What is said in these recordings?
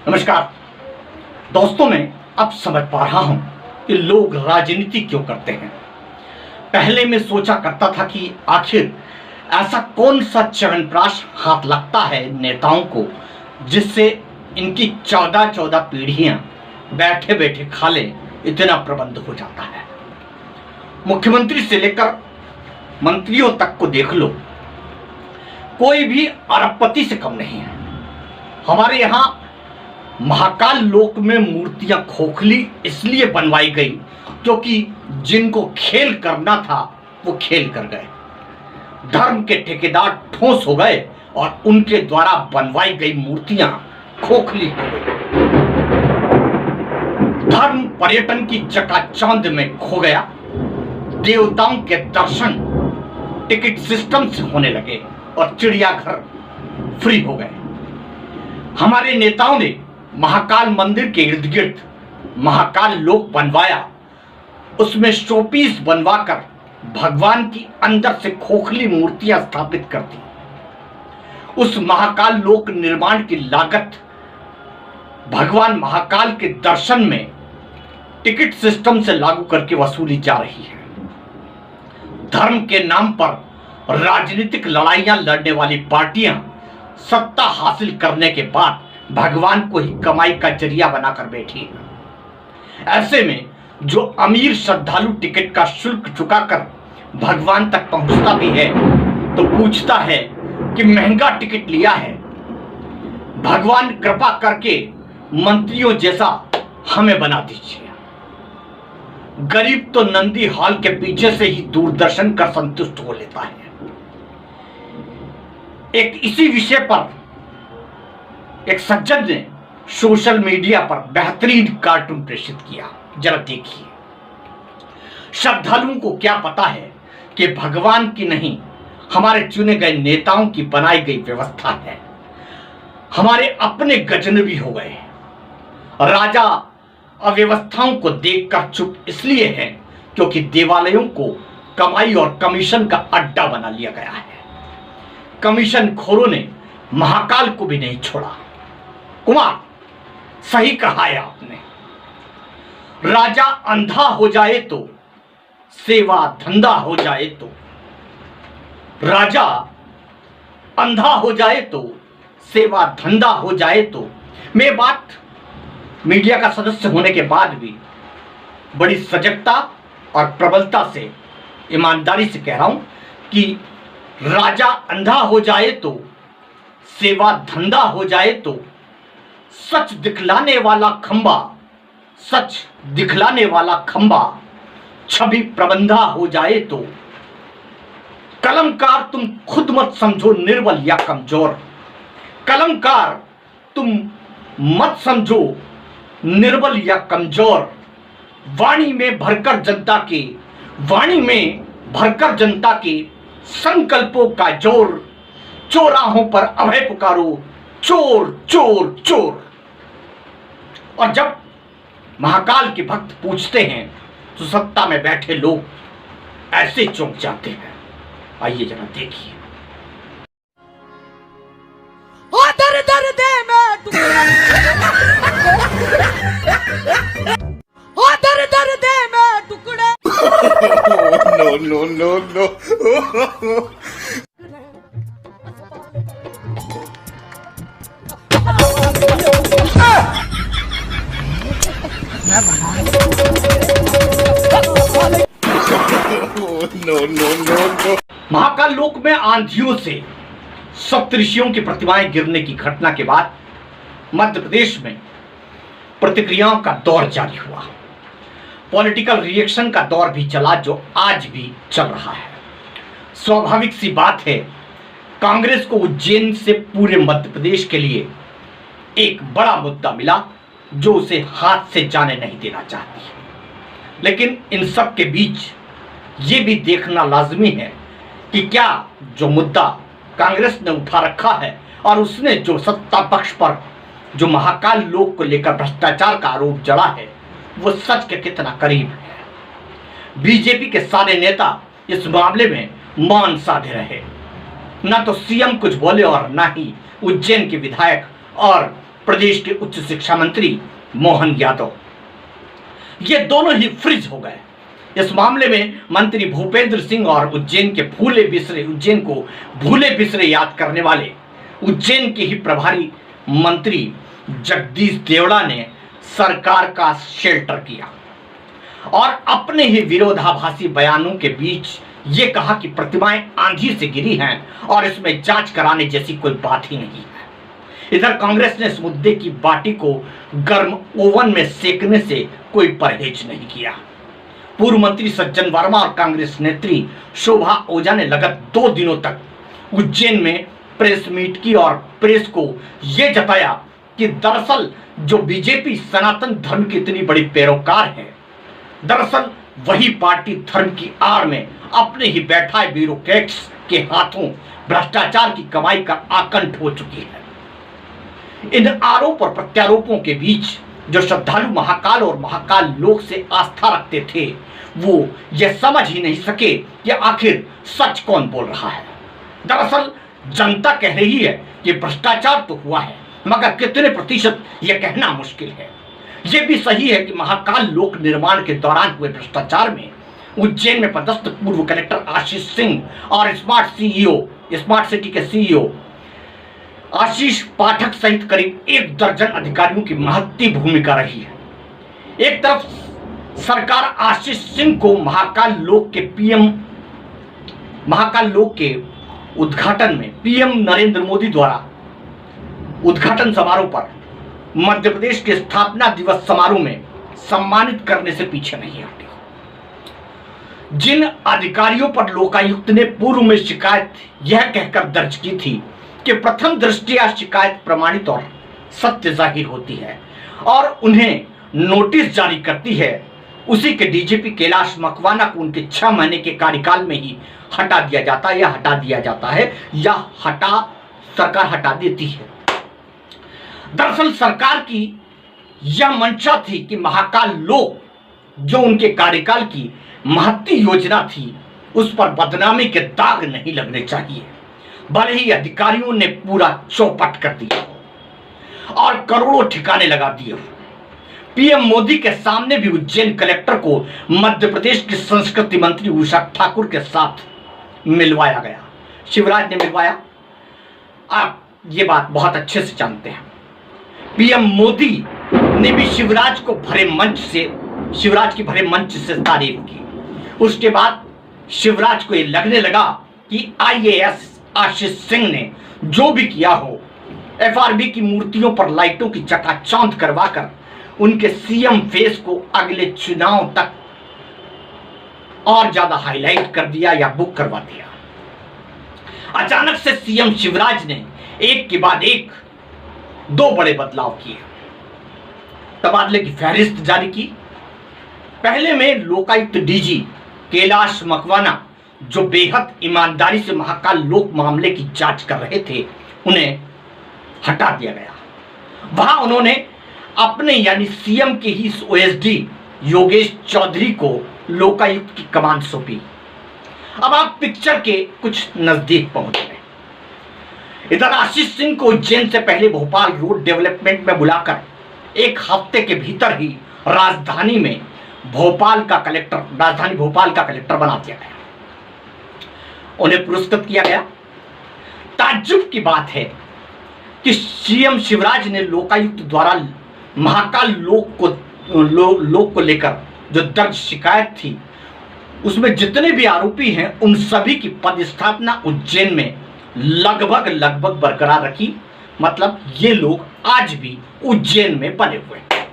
नमस्कार दोस्तों, मैं अब समझ पा रहा हूं कि लोग राजनीति क्यों करते हैं। पहले मैं सोचा करता था कि आखिर ऐसा कौन सा च्यवनप्राश हाथ लगता है नेताओं को जिससे इनकी 14 पीढ़ियां बैठे बैठे खा ले, इतना प्रबंध हो जाता है। मुख्यमंत्री से लेकर मंत्रियों तक को देख लो, कोई भी अरबपति से कम नहीं है। हमारे यहाँ महाकाल लोक में मूर्तियां खोखली इसलिए बनवाई गई क्योंकि जिनको खेल करना था वो खेल कर गए। धर्म के ठेकेदार ठोस हो गए और उनके द्वारा बनवाई गई मूर्तियां खोखली हो गई। धर्म पर्यटन की चकाचौंध में खो गया। देवताओं के दर्शन टिकट सिस्टम से होने लगे और चिड़ियाघर फ्री हो गए। हमारे नेताओं ने महाकाल मंदिर के इर्द गिर्द महाकाल लोक बनवाया, उसमें शोपीस बनवाकर भगवान की अंदर से खोखली मूर्तियां स्थापित कर दी। उस महाकाल लोक निर्माण की लागत भगवान महाकाल के दर्शन में टिकट सिस्टम से लागू करके वसूली जा रही है। धर्म के नाम पर राजनीतिक लड़ाइयां लड़ने वाली पार्टियां सत्ता हासिल करने के बाद भगवान को ही कमाई का जरिया बनाकर बैठी है। ऐसे में जो अमीर श्रद्धालु टिकट का शुल्क चुकाकर भगवान तक पहुंचता भी है तो पूछता है कि महंगा टिकट लिया है, भगवान कृपा करके मंत्रियों जैसा हमें बना दीजिए। गरीब तो नंदी हॉल के पीछे से ही दूरदर्शन कर संतुष्ट हो लेता है। एक इसी विषय पर एक सज्जन ने सोशल मीडिया पर बेहतरीन कार्टून प्रेषित किया, जरा देखिए। श्रद्धालुओं को क्या पता है कि भगवान की नहीं, हमारे चुने गए नेताओं की बनाई गई व्यवस्था है। हमारे अपने गजनबी हो गए। राजा अव्यवस्थाओं को देखकर चुप इसलिए है क्योंकि देवालयों को कमाई और कमीशन का अड्डा बना लिया गया है। कमीशन खोरों ने महाकाल को भी नहीं छोड़ा। कुमार, सही कहा है आपने। राजा अंधा हो जाए तो सेवा धंधा हो जाए तो, राजा अंधा हो जाए तो सेवा धंधा हो जाए तो। मैं बात मीडिया का सदस्य होने के बाद भी बड़ी सजगता और प्रबलता से, ईमानदारी से कह रहा हूं कि राजा अंधा हो जाए तो सेवा धंधा हो जाए तो, सच दिखलाने वाला खंबा, सच दिखलाने वाला खंबा छवि प्रबंधा हो जाए तो। कलमकार तुम खुद मत समझो निर्बल या कमजोर, कलमकार तुम मत समझो निर्बल या कमजोर। वाणी में भरकर जनता के संकल्पों का जोर, चौराहों पर अभय पुकारो, चोर चोर चोर। और जब महाकाल के भक्त पूछते हैं तो सत्ता में बैठे लोग ऐसे चौंक जाते हैं। आइए जरा देखिए। ओ दर दर दे मैं टुकड़े, ओ दर दर दे मैं टुकड़े। no, no, no. No. Mahakal लोक में आंधियों से सप्तऋषियों की प्रतिमाएं गिरने की घटना के बाद मध्य प्रदेश में प्रतिक्रियाओं का दौर जारी हुआ। पॉलिटिकल रिएक्शन का दौर भी चला जो आज भी चल रहा है। स्वाभाविक सी बात है, कांग्रेस को उज्जैन से पूरे मध्य प्रदेश के लिए एक बड़ा मुद्दा मिला जो उसे हाथ से जाने नहीं देना चाहती। लेकिन इन सब के बीच ये भी देखना लाजमी है कि क्या जो मुद्दा कांग्रेस ने उठा रखा है और उसने जो सत्ता पक्ष पर जो महाकाल लोक को लेकर भ्रष्टाचार का आरोप जड़ा है वो सच के कितना करीब है। बीजेपी के सारे नेता इस मामले में मौन साधे रहे। न तो सीएम कुछ बोले और न ही उज्जैन के विधायक और प्रदेश के उच्च शिक्षा मंत्री मोहन यादव, ये दोनों ही फ्रीज हो गए। इस मामले में मंत्री भूपेंद्र सिंह और उज्जैन को भूले बिसरे याद करने वाले उज्जैन के ही प्रभारी मंत्री जगदीश देवड़ा ने सरकार का शेल्टर किया और अपने ही विरोधाभासी बयानों के बीच ये कहा कि प्रतिमाएं आंधी से गिरी हैं और इसमें जांच कराने जैसी कोई बात ही नहीं है। इधर कांग्रेस ने इस मुद्दे की बाटी को गर्म ओवन में सेकने से कोई परहेज नहीं किया। पूर्व मंत्री सज्जन वर्मा और कांग्रेस नेत्री शोभा ओझा ने लगभग 2 दिनों तक उज्जैन में प्रेस मीट की और प्रेस को यह जताया कि दरअसल जो बीजेपी सनातन धर्म की इतनी बड़ी पैरोकार है, दरअसल वही पार्टी धर्म की आड़ में अपने ही बैठाए ब्यूरोक्रेट्स के हाथों भ्रष्टाचार की कमाई का आकंठ हो चुकी है। इन आरोप और प्रत्यारोपों के बीच जो श्रद्धालु महाकाल और महाकाल लोक से आस्था रखते थे, वो यह समझ ही नहीं सके कि आखिर सच कौन बोल रहा है। दरअसल जनता कह रही है कि भ्रष्टाचार तो हुआ है, मगर कितने प्रतिशत यह कहना मुश्किल है। यह भी सही है कि महाकाल लोक निर्माण के दौरान हुए भ्रष्टाचार में उज्जैन में पदस्थ पूर्व कलेक्टर आशीष सिंह और स्मार्ट सिटी के सीईओ आशीष पाठक सहित करीब 1 दर्जन अधिकारियों की महत्वपूर्ण भूमिका रही है। एक तरफ सरकार आशीष सिंह को महाकाल लोक के उद्घाटन में पीएम नरेंद्र मोदी द्वारा उद्घाटन समारोह पर मध्य प्रदेश के स्थापना दिवस समारोह में सम्मानित करने से पीछे नहीं हटी। जिन अधिकारियों पर लोकायुक्त ने पूर्व में शिकायत यह कहकर दर्ज की थी कि प्रथम दृष्टया शिकायत प्रमाणित और सत्य जाहिर होती है और उन्हें नोटिस जारी करती है, उसी के डीजीपी कैलाश मकवाना को उनके 6 महीने के कार्यकाल में ही हटा दिया जाता है या सरकार हटा देती है। दरअसल सरकार की यह मंशा थी कि महाकाल लोक जो उनके कार्यकाल की महत्वपूर्ण योजना थी, उस पर बदनामी के दाग नहीं लगने चाहिए। भले ही अधिकारियों ने पूरा चौपट कर दिया और करोड़ों ठिकाने लगा दिए। पीएम मोदी के सामने भी उज्जैन कलेक्टर को मध्य प्रदेश की संस्कृति मंत्री उषा ठाकुर के साथ मिलवाया गया। शिवराज ने मिलवाया। आप ये बात बहुत अच्छे से जानते हैं। पीएम मोदी ने भी शिवराज की भरे मंच से तारीफ की। उसके बाद शिवराज को ये लगने लगा कि आईएएस आशीष सिंह ने जो भी किया हो, एफआरबी की मूर्तियों पर लाइटों की चकाचौंध करवाकर उनके सीएम फेस को अगले चुनाव तक और ज्यादा हाईलाइट कर दिया या बुक करवा दिया। अचानक से सीएम शिवराज ने एक के बाद एक 2 बड़े बदलाव किए। तबादले की फहरिस्त जारी की। पहले में लोकायुक्त डीजी कैलाश मकवाना जो बेहद ईमानदारी से महाकाल लोक मामले की जांच कर रहे थे, उन्हें हटा दिया गया। वहां उन्होंने अपने यानी सीएम के ही ओएसडी योगेश चौधरी को लोकायुक्त की कमान सौंपी। अब आप पिक्चर के कुछ नजदीक पहुंच गए। इधर आशीष सिंह को उज्जैन से पहले भोपाल रोड डेवलपमेंट में बुलाकर 1 हफ्ते के भीतर ही राजधानी भोपाल का कलेक्टर बना दिया गया। उन्हें पुरस्कृत किया गया। ताज्जुब की बात है कि सीएम शिवराज ने लोकायुक्त द्वारा महाकाल लोक को लेकर जो दर्ज शिकायत थी, उसमें जितने भी आरोपी हैं उन सभी की पदस्थापना उज्जैन में लगभग बरकरार रखी। मतलब ये लोग आज भी उज्जैन में बने हुए हैं।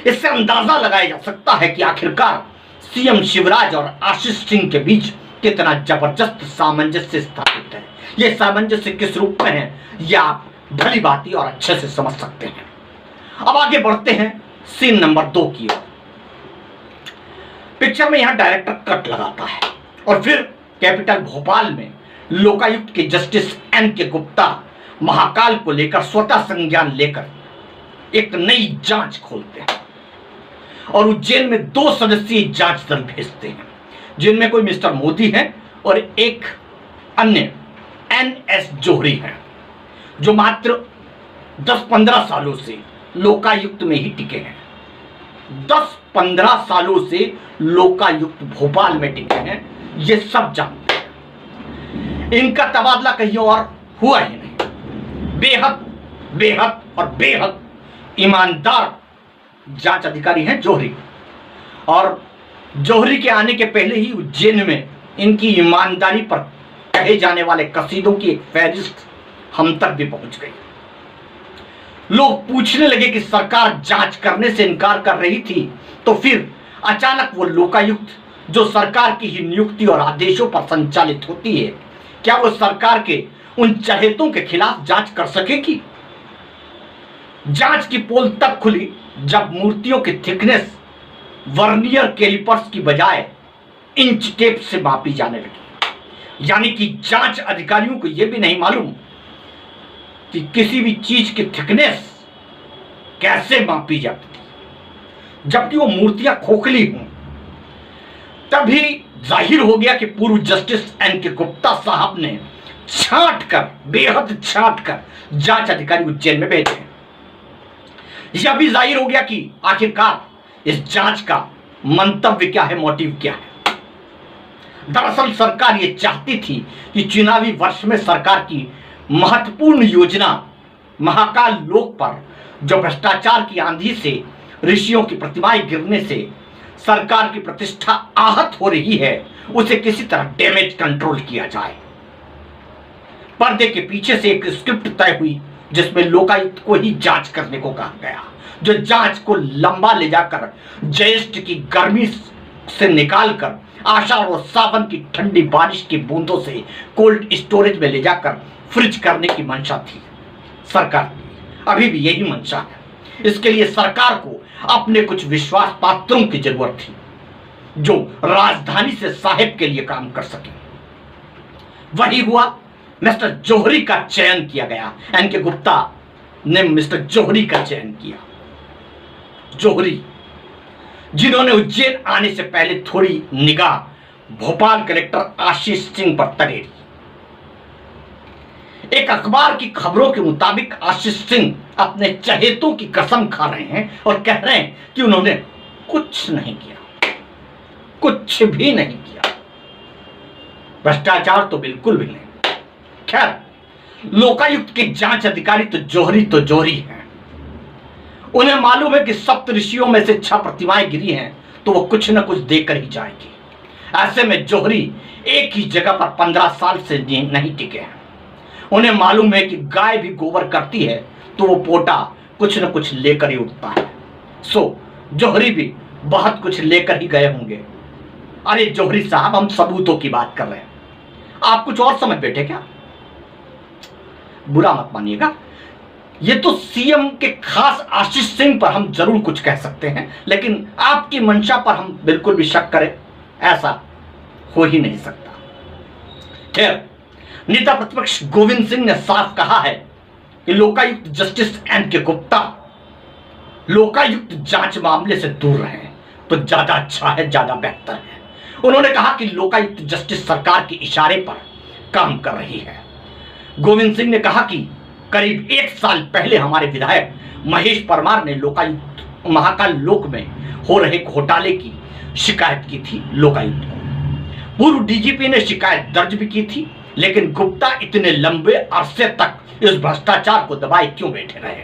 इससे अंदाजा लगाया जा सकता है कि आखिरकार सीएम शिवराज और आशीष सिंह के बीच कितना जबरदस्त सामंजस्य स्थापित है। यह सामंजस्य किस रूप में है, यह आप भली भांति और अच्छे से समझ सकते हैं। अब आगे बढ़ते हैं सीन नंबर 2 की ओर। पिक्चर में यहां डायरेक्टर कट लगाता है और फिर कैपिटल भोपाल में लोकायुक्त के जस्टिस NK गुप्ता महाकाल को लेकर स्वतः संज्ञान लेकर एक नई जांच खोलते हैं और उज्जैन में 2 सदस्यीय जांच दल भेजते हैं, जिनमें कोई मिस्टर मोदी है और एक अन्य NS जोहरी है, जो मात्र 10-15 सालों से लोकायुक्त में ही टिके हैं। 10-15 सालों से लोकायुक्त भोपाल में टिके हैं, ये सब जानते हैं। इनका तबादला कहीं और हुआ ही नहीं। बेहद बेहद और बेहद ईमानदार जांच अधिकारी हैं जौहरी, और जौहरी के आने के पहले ही उज्जैन में इनकी ईमानदारी पर कहे जाने वाले कसीदों की एक फहरिस्त हम तक भी पहुंच गई। लोग पूछने लगे कि सरकार जांच करने से इनकार कर रही थी, तो फिर अचानक वो लोकायुक्त जो सरकार की ही नियुक्ति और आदेशों पर संचालित होती है, क्या वो सरकार के उन चहेतों के खिलाफ जांच कर सकेगी? जांच की पोल तब खुली जब मूर्तियों की थिकनेस वर्नियर कैलिपर्स की बजाय इंच टेप से मापी जाने लगी। यानी कि जांच अधिकारियों को यह भी नहीं मालूम कि किसी भी चीज की थिकनेस कैसे मापी जाती थी, जबकि वो मूर्तियां खोखली हों। तभी जाहिर हो गया कि पूर्व जस्टिस एन.के. गुप्ता साहब ने छांटकर, बेहद छांटकर जांच अधिकारी उज्जैन में भेजे हैं। यह भी जाहिर हो गया कि आखिरकार इस जांच का मंतव्य क्या है, मोटिव क्या है। दरअसल सरकार यह चाहती थी कि चुनावी वर्ष में सरकार की महत्वपूर्ण योजना महाकाल लोक पर जो भ्रष्टाचार की आंधी से, ऋषियों की प्रतिमाएं गिरने से सरकार की प्रतिष्ठा आहत हो रही है, उसे किसी तरह डैमेज कंट्रोल किया जाए। पर्दे के पीछे से एक स्क्रिप्ट तय हुई जिसमें लोकायुक्त को ही जांच करने को कहा गया, जो जांच को लंबा ले जाकर ज्येष्ठ की गर्मी से निकालकर आषाढ़ और सावन की ठंडी बारिश की बूंदों से कोल्ड स्टोरेज में ले जाकर फ्रिज करने की मंशा थी सरकार की। अभी भी यही मंशा है। इसके लिए सरकार को अपने कुछ विश्वास पात्रों की जरूरत थी जो राजधानी से साहिब के लिए काम कर सके। वही हुआ। मिस्टर जौहरी का चयन किया गया। एन.के. गुप्ता ने मिस्टर जौहरी का चयन किया। जौहरी जिन्होंने उज्जैन आने से पहले थोड़ी निगाह भोपाल कलेक्टर आशीष सिंह पर तरेरी। एक अखबार की खबरों के मुताबिक आशीष सिंह अपने चहेतों की कसम खा रहे हैं और कह रहे हैं कि उन्होंने कुछ नहीं किया, कुछ भी नहीं किया, भ्रष्टाचार तो बिल्कुल भी नहीं। खैर, लोकायुक्त के जांच अधिकारी तो जौहरी हैं। उन्हें मालूम है कि सप्त ऋषियों में से 6 प्रतिमाएं गिरी हैं तो वो कुछ न कुछ देकर ही जाएगी। ऐसे में जौहरी एक ही जगह पर 15 साल से नहीं टिके हैं। उन्हें मालूम है कि गाय भी गोबर करती है तो वो पोटा कुछ न कुछ लेकर ही उठता है। सो जौहरी भी बहुत कुछ लेकर ही गए होंगे। अरे जौहरी साहब, हम सबूतों की बात कर रहे हैं, आप कुछ और समझ बैठे क्या? बुरा मत मानिएगा। ये तो सीएम के खास आशीष सिंह पर हम जरूर कुछ कह सकते हैं, लेकिन आपकी मंशा पर हम बिल्कुल भी शक करें ऐसा हो ही नहीं सकता। खैर, नेता प्रतिपक्ष गोविंद सिंह ने साफ कहा है कि लोकायुक्त जस्टिस एन.के. गुप्ता लोकायुक्त जांच मामले से दूर रहे तो ज्यादा अच्छा है, ज्यादा बेहतर है। उन्होंने कहा कि लोकायुक्त जस्टिस सरकार के इशारे पर काम कर रही है। गोविंद सिंह ने कहा कि करीब 1 साल पहले हमारे विधायक महेश परमार ने लोकायुक्त महाकाल लोक में हो रहे घोटाले की शिकायत की थी लोकायुक्त को। पूर्व डीजीपी ने शिकायत दर्ज भी की थी, लेकिन गुप्ता इतने लंबे अरसे तक इस भ्रष्टाचार को दबाए क्यों बैठे रहे?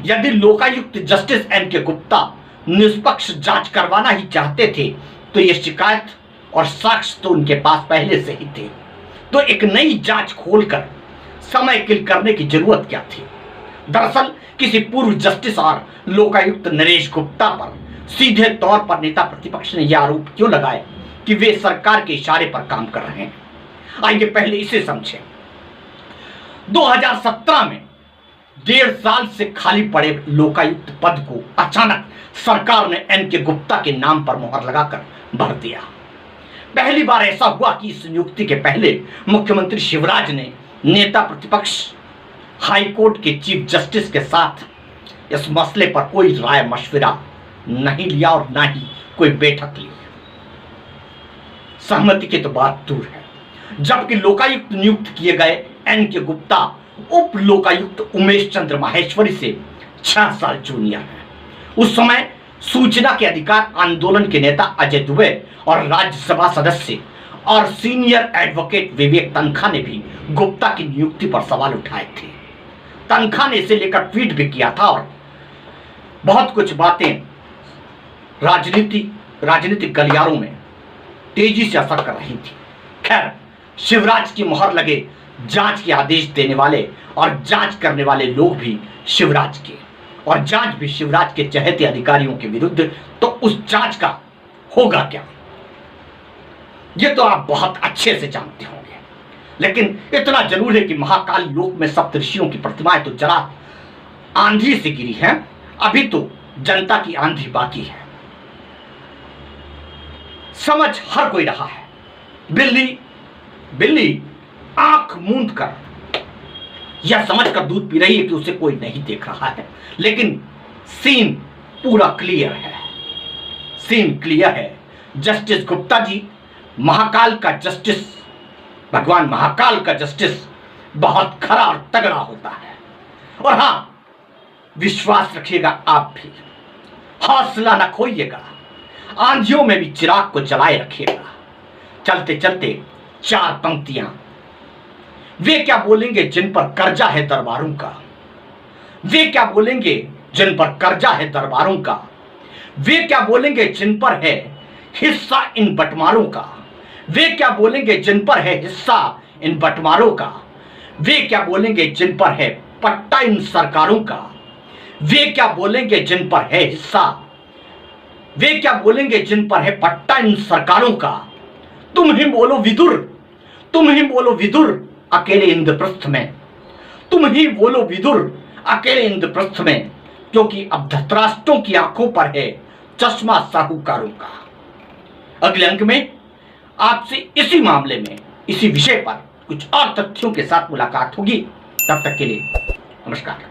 यदि लोकायुक्त जस्टिस एन.के. गुप्ता निष्पक्ष जांच करवाना ही चाहते थे तो यह शिकायत और साक्ष्य तो उनके पास पहले से ही थे, तो एक नई जांच खोलकर समय किल करने की जरूरत क्या थी? दरअसल किसी पूर्व जस्टिस और लोकायुक्त नरेश गुप्ता पर सीधे तौर पर नेता प्रतिपक्ष ने यह आरोप क्यों लगाए कि वे सरकार के इशारे पर काम कर रहे हैं? आइए पहले इसे समझें। 2017 में 1.5 साल से खाली पड़े लोकायुक्त पद को अचानक सरकार ने एन.के. गुप्ता के नाम पर मुहर लगाकर भर दिया। पहली बार ऐसा हुआ कि इस नियुक्ति के पहले मुख्यमंत्री शिवराज ने नेता प्रतिपक्ष हाईकोर्ट के चीफ जस्टिस के साथ इस मसले पर कोई राय मशविरा नहीं लिया और ना ही कोई बैठक ली। सहमति की तो बात दूर है। जबकि लोकायुक्त नियुक्त किए गए एन.के. गुप्ता उप लोकायुक्त उमेश चंद्र माहेश्वरी से 6 साल जूनियर है। उस समय सूचना के अधिकार आंदोलन के नेता अजय दुबे और राज्यसभा सदस्य और सीनियर एडवोकेट विवेक तनखा ने भी गुप्ता की नियुक्ति पर सवाल उठाए थे। तनखा ने इसे लेकर ट्वीट भी किया था और बहुत कुछ बातें राजनीतिक गलियारों में तेजी से असर कर रही थी। खैर, शिवराज की मुहर लगे जांच के आदेश देने वाले और जांच करने वाले लोग भी शिवराज के, और जांच भी शिवराज के चहेते अधिकारियों के विरुद्ध, तो उस जांच का होगा क्या, यह तो आप बहुत अच्छे से जानते होंगे। लेकिन इतना जरूर है कि महाकाल लोक में सप्तऋषियों की प्रतिमाएं तो जरा आंधी से गिरी हैं, अभी तो जनता की आंधी बाकी है। समझ हर कोई रहा है। बिल्ली आंख मूंद कर यह समझ कर दूध पी रही है कि उसे कोई नहीं देख रहा है, लेकिन सीन पूरा क्लियर है। सीन क्लियर है। जस्टिस गुप्ता जी, महाकाल का जस्टिस, भगवान महाकाल का जस्टिस बहुत खरा और तगड़ा होता है। और हां, विश्वास रखिएगा, आप भी हौसला न खोइएगा, आंधियों में भी चिराग को जलाए रखिएगा। चलते चलते 4 पंक्तियां। वे क्या बोलेंगे जिन पर कर्जा है दरबारों का, वे क्या बोलेंगे जिन पर कर्जा है दरबारों का, वे क्या बोलेंगे जिन पर है हिस्सा इन बंटवारों का, वे क्या बोलेंगे जिन पर है हिस्सा इन बंटवारों का, वे क्या बोलेंगे जिन पर है पट्टा इन सरकारों का, वे क्या बोलेंगे जिन पर है हिस्सा, वे क्या बोलेंगे जिन पर है पट्टा इन सरकारों का। तुम ही बोलो विदुर, तुम ही बोलो विदुर अकेले इंद्रप्रस्थ में, तुम ही बोलो विदुर अकेले इंद्रप्रस्थ में, क्योंकि अब धृतराष्ट्रों की आंखों पर है चश्मा साहूकारों का। अगले अंक में आपसे इसी मामले में, इसी विषय पर कुछ और तथ्यों के साथ मुलाकात होगी। तब तक के लिए नमस्कार।